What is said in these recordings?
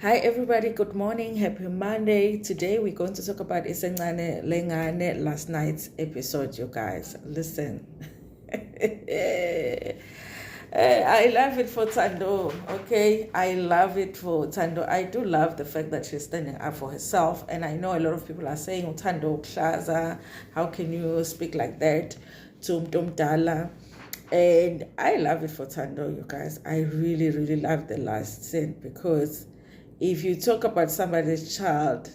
Hi everybody, good morning, happy Monday. Today we're going to talk about Isencane Lengane, last night's episode, you guys. Listen. I love it for Tando, okay? I love it for Tando. I do love the fact that she's standing up for herself, and I know a lot of people are saying, Tando, Klaza, how can you speak like that to Mtomdala? And I love it for Tando, you guys. I really, really love the last scene because if you talk about somebody's child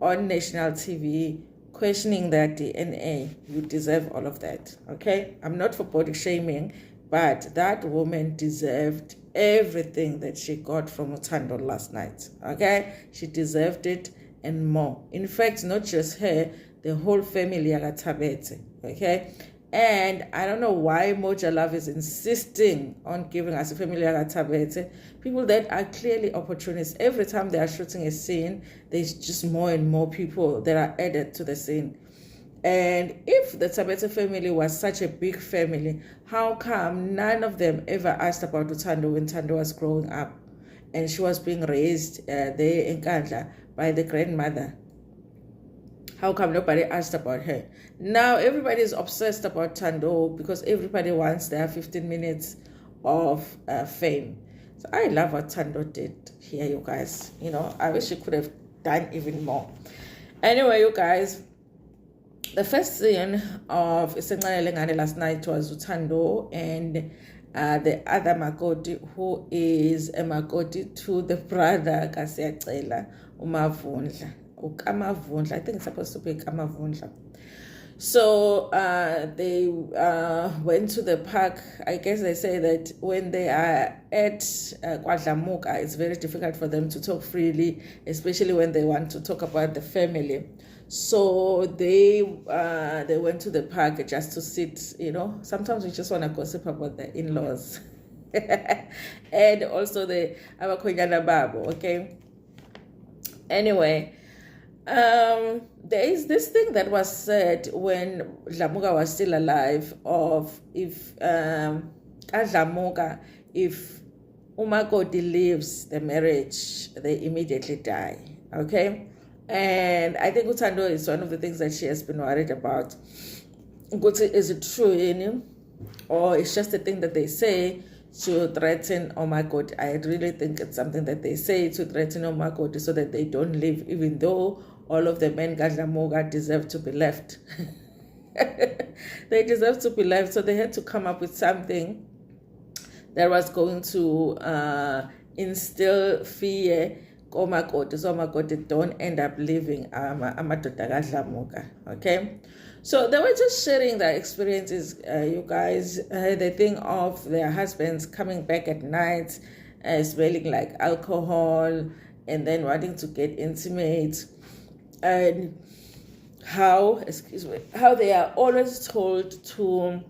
on national TV questioning their DNA, you deserve all of that, okay? I'm not for body shaming, but that woman deserved everything that she got from Thando last night, okay? She deserved it and more. In fact, not just her, the whole family at Tabet, okay? And I don't know why Moja Love is insisting on giving us a family at Tabet. People that are clearly opportunists. Every time they are shooting a scene, there's just more and more people that are added to the scene. And if the Tabet family was such a big family, how come none of them ever asked about Thando when Thando was growing up? And she was being raised there in Kandla by the grandmother. How come nobody asked about her? Now everybody is obsessed about Thando because everybody wants their 15 minutes of fame. So I love what Thando did here, you guys. You know, I wish she could have done even more. Anyway, you guys, the first scene of Isencane Lengane last night was Thando and the other Makoti, who is a Makoti to the brother Kasiyacela Umavundla. I think it's supposed to be Kamavundla. So they went to the park. I guess they say that when they are at Dlamuka, it's very difficult for them to talk freely, especially when they want to talk about the family. So they went to the park just to sit, you know. Sometimes we just want to gossip about the in-laws. And also the Abakonyana Babu, okay? Anyway, there is this thing that was said when Dlamuka was still alive of if Dlamuka, if Umakoti leaves the marriage, they immediately die, okay? And I think Thando is one of the things that she has been worried about. Is it true, or it's just a thing that they say to threaten Umakoti? I really think it's something that they say to threaten Umakoti so that they don't leave, even though all of the men Dlamuka deserve to be left. They deserve to be left, so they had to come up with something that was going to instill fear. So Umakoti don't end up leaving Amadoda Dlamuka, okay? So they were just sharing their experiences, you guys. The thing of their husbands coming back at night, smelling like alcohol, and then wanting to get intimate, and how they are always told to,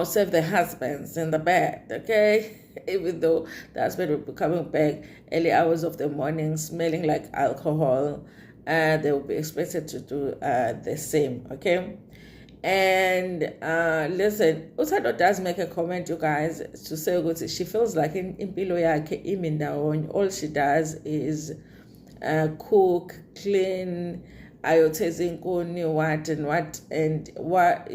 serve their husbands in the bed, okay? Even though the husband will be coming back early hours of the morning, smelling like alcohol, they will be expected to do the same, okay? And listen, Thando does make a comment, you guys, to say she feels like in impilo yakhe imindawo, all she does is cook, clean, ayothe inkuni, what and what.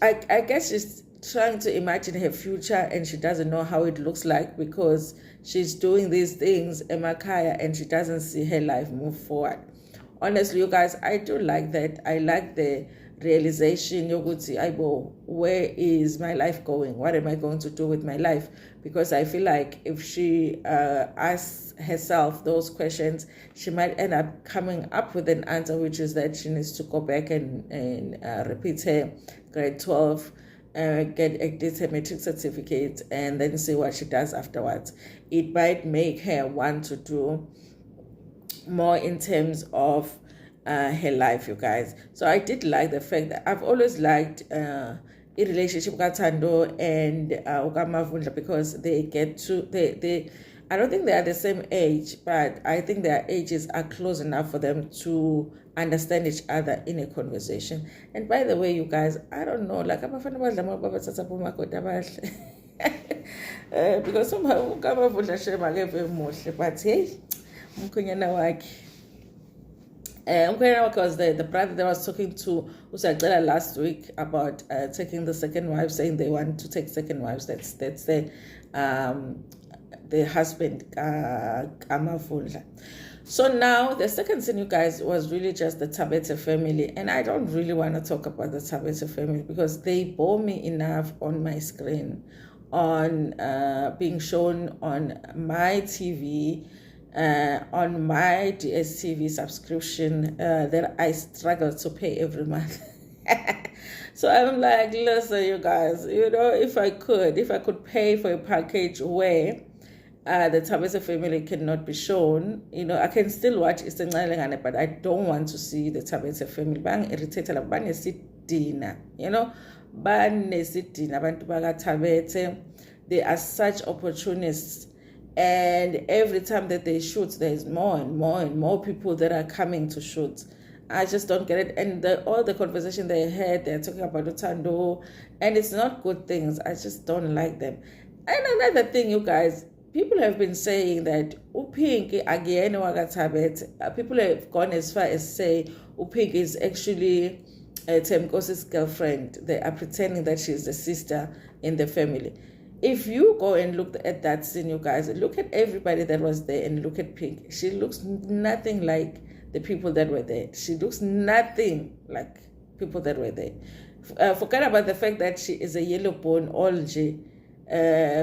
I guess she's trying to imagine her future and she doesn't know how it looks like because she's doing these things emakaya and she doesn't see her life move forward. Honestly, you guys, I do like that. I like the realization, where is my life going? What am I going to do with my life? Because I feel like if she asks herself those questions, she might end up coming up with an answer, which is that she needs to go back and repeat her grade 12, get her matric certificate, and then see what she does afterwards. It might make her want to do more in terms of her life, you guys. So I did like the fact that I've always liked a relationship with Thando and Ukamavundla because they get to they I don't think they are the same age, but I think their ages are close enough for them to understand each other in a conversation. And by the way, you guys, I don't know, like abafana badla mababa thatha bomakoti abahle. Because somehow ukamavudla shema akeve muhle, but hey, umkhwenyana wakhe. Umkhwenyana wakhe was the brother that was talking to Usacela last week about taking the second wife, saying they want to take second wives. That's the husband Kamavudla. So now the second scene, you guys, was really just the Tabet family, and I don't really want to talk about the Tabet family because they bore me enough on my screen, on being shown on my TV, on my DSTV subscription that I struggle to pay every month. So I'm like, listen, you guys, if I could pay for a package where the Tabet family cannot be shown, I can still watch Isencane Lengane, but I don't want to see the Tabet family. Bang irritated, banesidina, banesidina abantu bakaThabethe. They are such opportunists, and every time that they shoot, there's more and more and more people that are coming to shoot. I just don't get it. And all the conversation they had, they're talking about Tando, and it's not good things. I just don't like them. And another thing, you guys, people have been saying that Upinki again wakaThabethe. People have gone as far as say Upinki is actually Thembekosi's girlfriend. They are pretending that she's the sister in the family. If you go and look at that scene, you guys, look at everybody that was there and look at Pink. She looks nothing like the people that were there. She looks nothing like people that were there. Forget about the fact that she is a yellow-bone Olje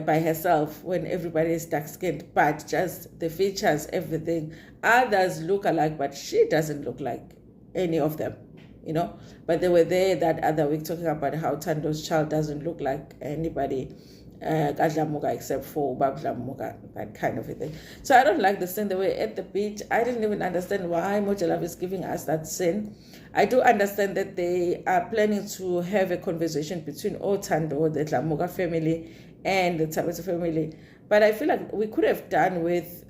by herself when everybody is dark-skinned, but just the features, everything. Others look alike, but she doesn't look like any of them, But they were there that other week talking about how Tando's child doesn't look like anybody Dlamuka except for Dlamuka, that kind of a thing. So I don't like the scene. They were at the beach. I didn't even understand why Mojalab is giving us that scene. I do understand that they are planning to have a conversation between Tando, the Dlamuka family, and the Tabet family. But I feel like we could have done with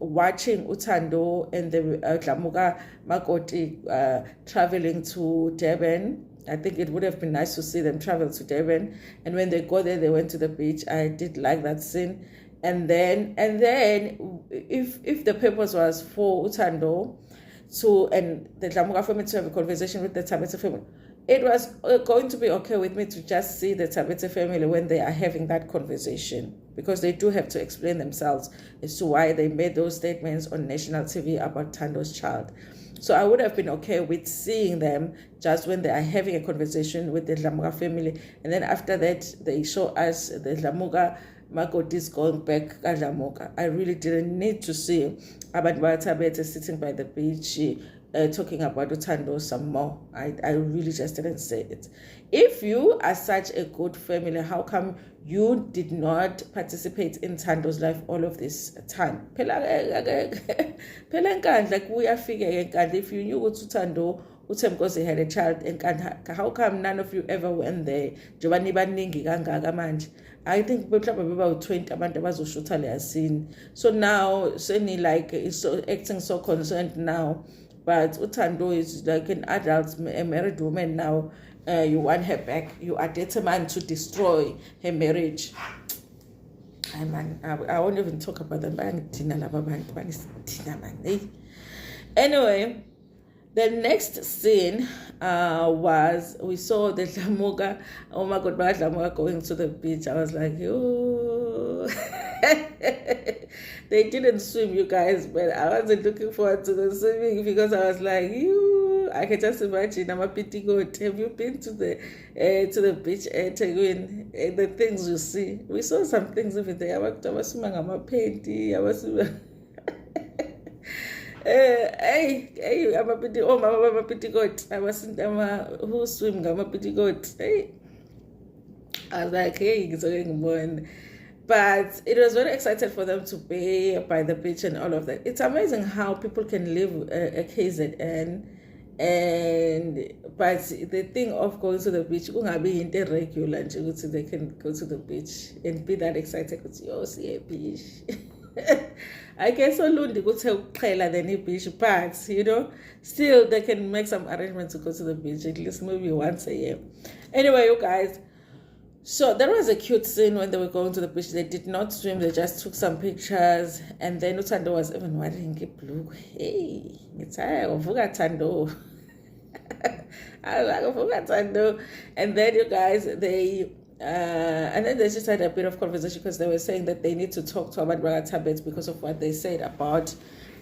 watching Tando and the Dlamuka Makoti traveling to Durban. I think it would have been nice to see them travel to Durban. And when they go there, they went to the beach. I did like that scene. And then if the purpose was for Tando and the Dlamuka family to have a conversation with the Tabet family, it was going to be okay with me to just see the Tabet family when they are having that conversation, because they do have to explain themselves as to why they made those statements on national TV about Tando's child. So I would have been okay with seeing them just when they are having a conversation with the Dlamuka family. And then after that, they show us the Dlamuka Makotis going back to Dlamuka. I really didn't need to see Abantu Tabet sitting by the beach talking about Tando some more. I really just didn't say it. If you are such a good family, how come you did not participate in Tando's life all of this time? Like we are figuring, if you knew what Tando, Thembekosy had a child, and how come none of you ever went there? I think about 20 abantu abazoshuta le scene. So now, Seni like is so acting so concerned now. But Tando is like an adult, a married woman now. You want her back. You are determined to destroy her marriage. I won't even talk about them. Anyway, the next scene was we saw the Dlamuka. Oh my God, Dlamuka going to the beach. I was like, yo. They didn't swim, you guys, but I wasn't looking forward to the swimming because I was like, I can just imagine. I'm a pity goat. Have you been to the beach at Tegwin? The things you see. We saw some things over there. I was swimming. I'm a painty. I was swimming. Hey, I'm a pity. Oh, I'm a pity goat. I wasn't. Who swim? I'm a pity goat. Hey, I was like, hey, it's going on. But it was very excited for them to be by the beach and all of that. It's amazing how people can live a KZN, but the thing of going to the beach, irregular, they can go to the beach and be that excited to see a beach. I guess Olundi could tell Kayla than a beach, but still they can make some arrangements to go to the beach at least maybe once a year. Anyway, you guys. So there was a cute scene when they were going to the beach. They did not swim, they just took some pictures. And then Tando was even wearing a blue. Hey, it's Tando. I was like, Tando. And then you guys, and then they just had a bit of conversation because they were saying that they need to talk to about Tabet because of what they said about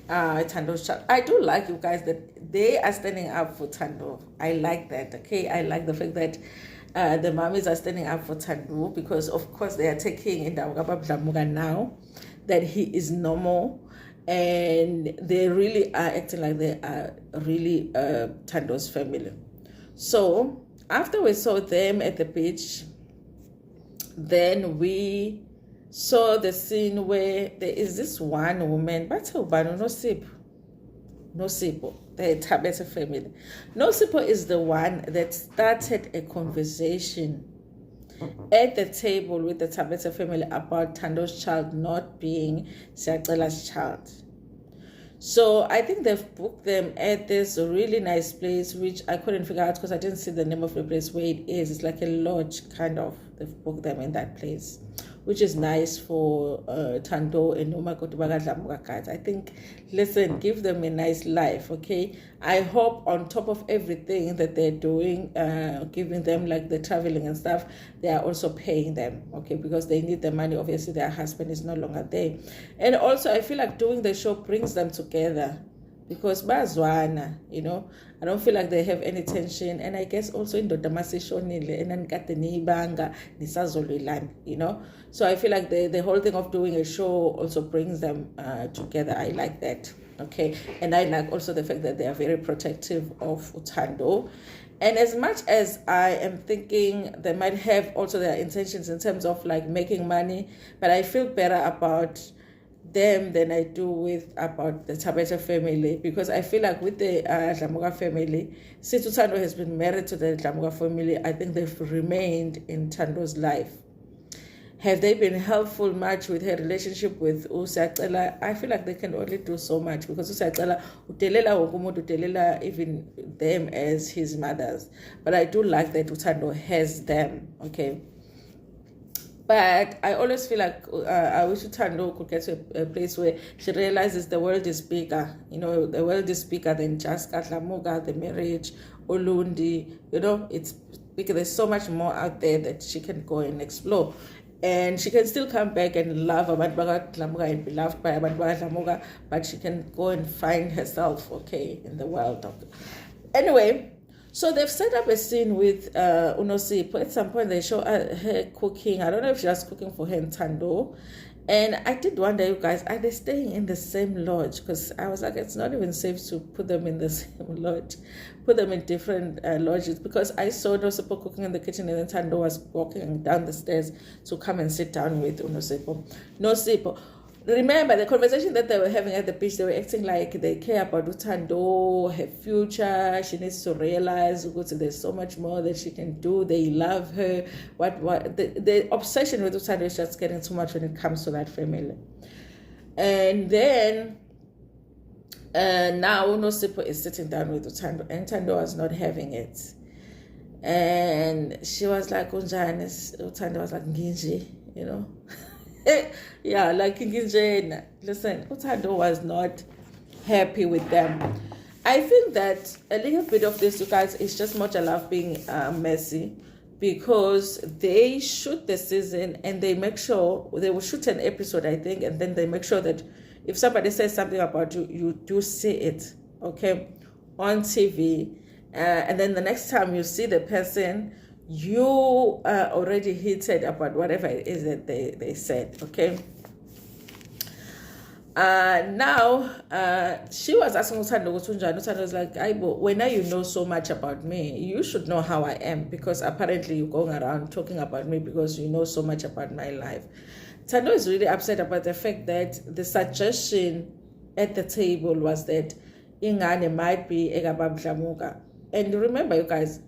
Tando's child. I do like, you guys, that they are standing up for Tando. I like that, okay? I like the fact that the mommies are standing up for Tando because, of course, they are taking in Dlamuka now that he is normal, and they really are acting like they are really Tando's family. So after we saw them at the beach, then we saw the scene where there is this one woman, but Nosipho, the Tabet family. Nosipho is the one that started a conversation at the table with the Tabet family about Tando's child not being Siyacela's child. So I think they've booked them at this really nice place, which I couldn't figure out because I didn't see the name of the place where it is. It's like a lodge, kind of. They've booked them in that place, which is nice for Thando and Dlamuka guys. I think, listen, give them a nice life, okay? I hope on top of everything that they're doing, giving them like the traveling and stuff, they are also paying them, okay? Because they need the money. Obviously, their husband is no longer there. And also, I feel like doing the show brings them together. Because bazwana, you know, I don't feel like they have any tension, and I guess also in the damasishonile and banga nisazolilani, you know. So I feel like the whole thing of doing a show also brings them together. I like that, okay, and I like also the fact that they are very protective of Tando. And as much as I am thinking they might have also their intentions in terms of like making money, but I feel better about them than I do with about the Tabet family, because I feel like with the Dlamuka family, since Tando has been married to the Dlamuka family, I think they've remained in Tando's life. Have they been helpful much with her relationship with Siyacela? I feel like they can only do so much, because Siyacela utelela even them as his mothers. But I do like that Tando has them, okay? But I always feel like I wish Tando could get to a place where she realizes the world is bigger. You know, the world is bigger than just Dlamuka, the marriage, Ulundi. You know, it's bigger. There's so much more out there that she can go and explore. And she can still come back and love abantu Dlamuka and be loved by abantu Dlamuka, but she can go and find herself, okay, in the world. Anyway, so they've set up a scene with Nosipho. At some point, they show her cooking. I don't know if she was cooking for her and Tando. And I did wonder, you guys, are they staying in the same lodge? Because I was like, it's not even safe to put them in the same lodge. Put them in different lodges. Because I saw Nosipho cooking in the kitchen, and then Tando was walking down the stairs to come and sit down with Nosipho. Remember the conversation that they were having at the beach, they were acting like they care about Tando, her future. She needs to realize there's so much more that she can do. They love her. The obsession with Tando is just getting too much when it comes to that family. And then now Nosipho is sitting down with Tando, and Tando was not having it. And she was like, Tando was like, Nginji, you know. Yeah, like listen, Tando was not happy with them. I think that a little bit of this, you guys, is just much love being messy, because they shoot the season and they make sure they will shoot an episode, I think, and then they make sure that if somebody says something about you, you do see it, okay, on TV, and then the next time you see the person, you are already heated about whatever it is that they said, okay? Now, she was asking Thando, Thando was like, when you know so much about me, you should know how I am, because apparently you're going around talking about me because you know so much about my life. Thando is really upset about the fact that the suggestion at the table was that Ingane might be Egabab Dlamuka. And remember, you guys,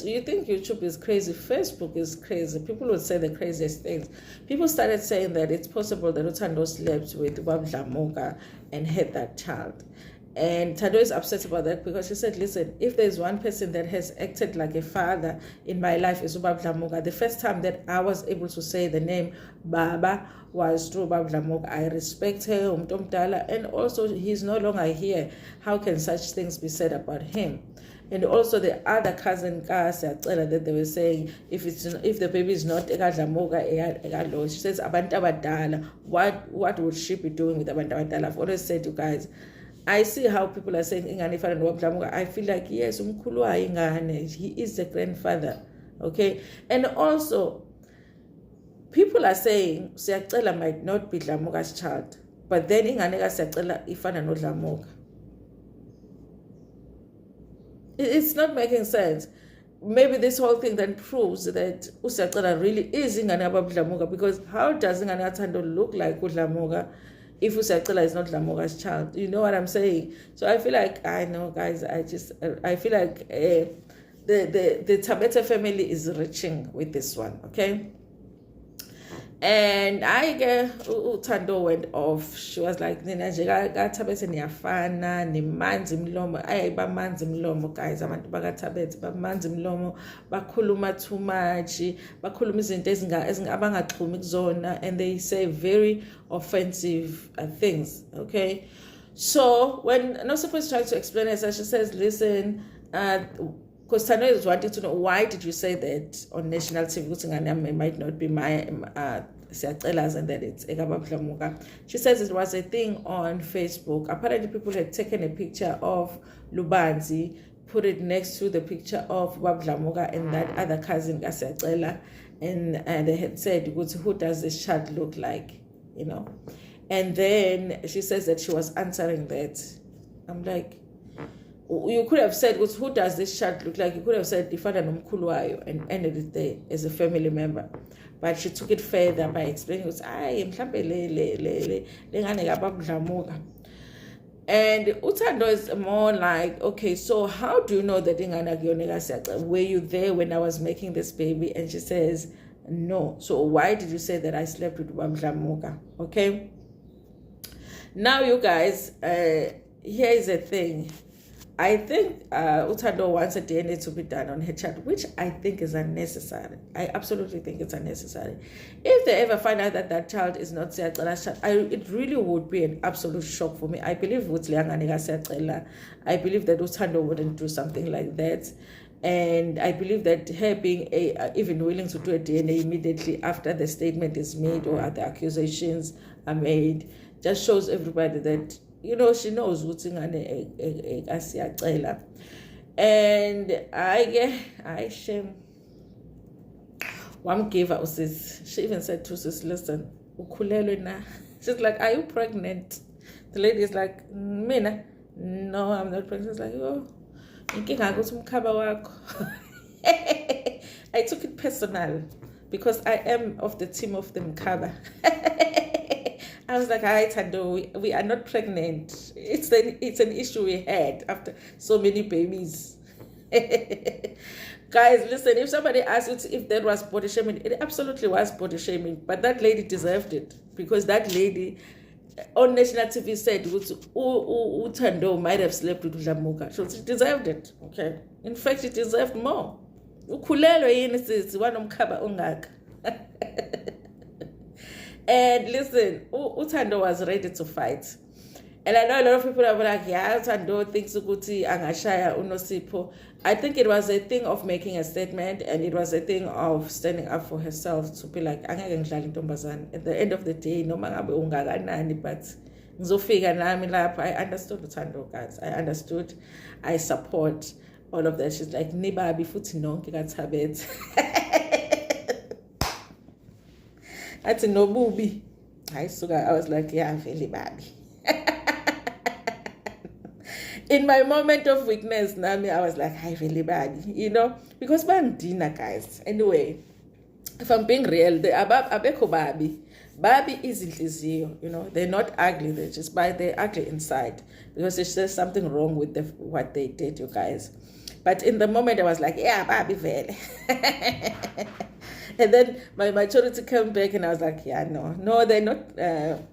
you think YouTube is crazy, Facebook is crazy. People would say the craziest things. People started saying that it's possible that Thando slept with Bab Dlamuka and had that child. And Thando is upset about that because she said, listen, if there's one person that has acted like a father in my life, is Ubab Dlamuka. The first time that I was able to say the name Baba was through Ubab Dlamuka. I respect her, and also he's no longer here. How can such things be said about him? And also the other cousin that they were saying, if the baby is not Dlamuka, she says, Abantu abadala, what would she be doing with Abantu abadala? I've always said to you guys, I see how people are saying ingane ifana noBaba Dlamuka. I feel like yes, umkhulu wayo ingane, he is the grandfather, okay? And also, people are saying Siyacela might not be Dlamuka's child, but then ingane kaSiyacela ifana noDlamuka. It's not making sense. Maybe this whole thing then proves that uSiyacela really is ingane kaBaba Dlamuka, because how does ingane kaThando look like uDlamuka if Usiyacela is not Dlamuka's child? You know what I'm saying? So I feel like, I know, guys, I feel like the Tabet family is reaching with this one, okay? And Thando went off. She was like, Nina Tabet niyafana, ni manzi mlomo. Ba manzi mlomo, guys. Abantu bakaThabet ba manzi mlomo, bakhuluma too much, bakhuluma izinto abangaxhumi kuzona, and they say very offensive things, okay? So when Nosipho is trying to explain it, so she says, listen, because Thando is wanting to know, why did you say that on national TV? It might not be my Siyacela's and that it's Baba Dlamuka. She says it was a thing on Facebook. Apparently people had taken a picture of Lubanzi, put it next to the picture of Baba Dlamuka and that other cousin Siyacela, and they had said, who does this child look like? You know? And then she says that she was answering that. I'm like, you could have said, who does this child look like? You could have said, Ifana nomkhulu wayo, and ended it there as a family member. But she took it further by explaining, and Thando is more like, okay, so how do you know that were you there when I was making this baby? And she says, no. So why did you say that I slept with Baba Dlamuka? Okay. Now, you guys, here is the thing. I think Thando wants a DNA to be done on her child, which I think is unnecessary. I absolutely think it's unnecessary. If they ever find out that that child is not Siyacela's child, it really would be an absolute shock for me. I believe I believe that Thando wouldn't do something like that. And I believe that her being even willing to do a DNA immediately after the statement is made or the accusations are made just shows everybody that, you know, she knows what's in Siyacela. And I shame one gave her sis. She even said to sis, listen, she's like, are you pregnant? The lady is like, Mina, no, I'm not pregnant. She's like, oh, I took it personal because I am of the team of the Mkaba. I was like, hi, Tando, we are not pregnant. It's an issue we had after so many babies. Guys, listen, if somebody asks you if that was body shaming, it absolutely was body shaming. But that lady deserved it, because that lady on national TV said Thando might have slept with Dlamuka. So she deserved it, okay? In fact, she deserved more. And listen, Thando was ready to fight. And I know a lot of people are like, yeah, Thando thinks Uguti angashaya unosipho. I think it was a thing of making a statement, and it was a thing of standing up for herself to be like, at the end of the day, no matter but I understood Thando, guys. I understood. I support all of that. She's like, Niba bifuti nonke Tabet. That's no booby. I was like, yeah, really bad. In my moment of weakness, Nami, I was like, I really bad, you know, because dinner, guys. Anyway, if I'm being real, the Abeko Babi isn't easy, you know. They're not ugly, they're ugly inside, because there's something wrong with what they did, you guys. But in the moment, I was like, yeah, Babi Vele. And then my maturity came back, and I was like, yeah, no, they're not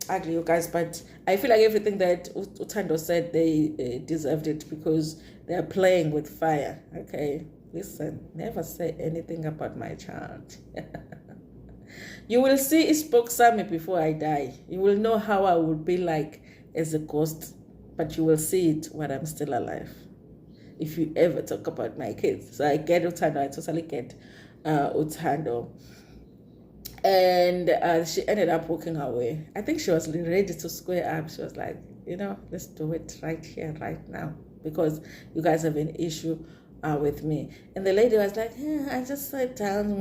ugly, you guys, but I feel like everything that Tando said, they deserved it because they're playing with fire. Okay, listen, never say anything about my child. You will see Ispoksami before I die. You will know how I would be like as a ghost, but you will see it when I'm still alive. If you ever talk about my kids. So I get Utando, I totally get Utando. And she ended up walking away. I think she was ready to square up. She was like, let's do it right here, right now, because you guys have an issue with me. And the lady was like, I just sat down,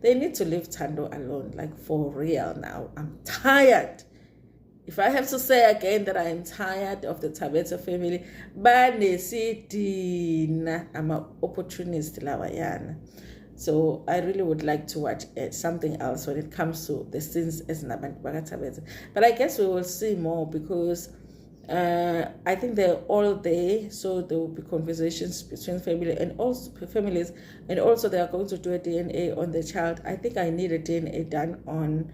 they need to leave Tando alone, like for real now. I'm tired. If I have to say again that I am tired of the Tabet family, I'm an opportunist lawayana. So I really would like to watch something else when it comes to the sins as Nabantu Tabet. But I guess we will see more because I think they're all there, so there will be conversations between family and also families, and also they are going to do a DNA on the child. I think I need a DNA done on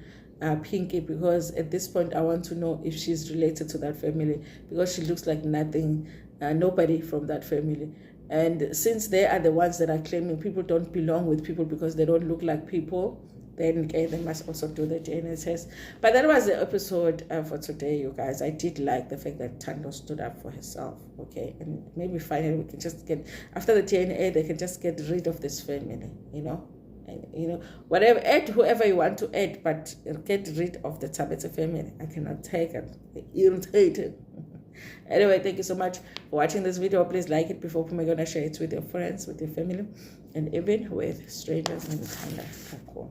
Pinky, because at this point I want to know if she's related to that family, because she looks like nobody from that family. And since they are the ones that are claiming people don't belong with people because they don't look like people, then they must also do the DNA test. But that was the episode for today, you guys. I did like the fact that Tando stood up for herself, okay? And maybe finally we can just get, after the DNA, they can just get rid of this family, And, whatever, add whoever you want to add, but get rid of the Tabet family. I cannot take it. They're irritated. Anyway, thank you so much for watching this video. Please like it before you're gonna share it with your friends, with your family, and even with strangers in Thando.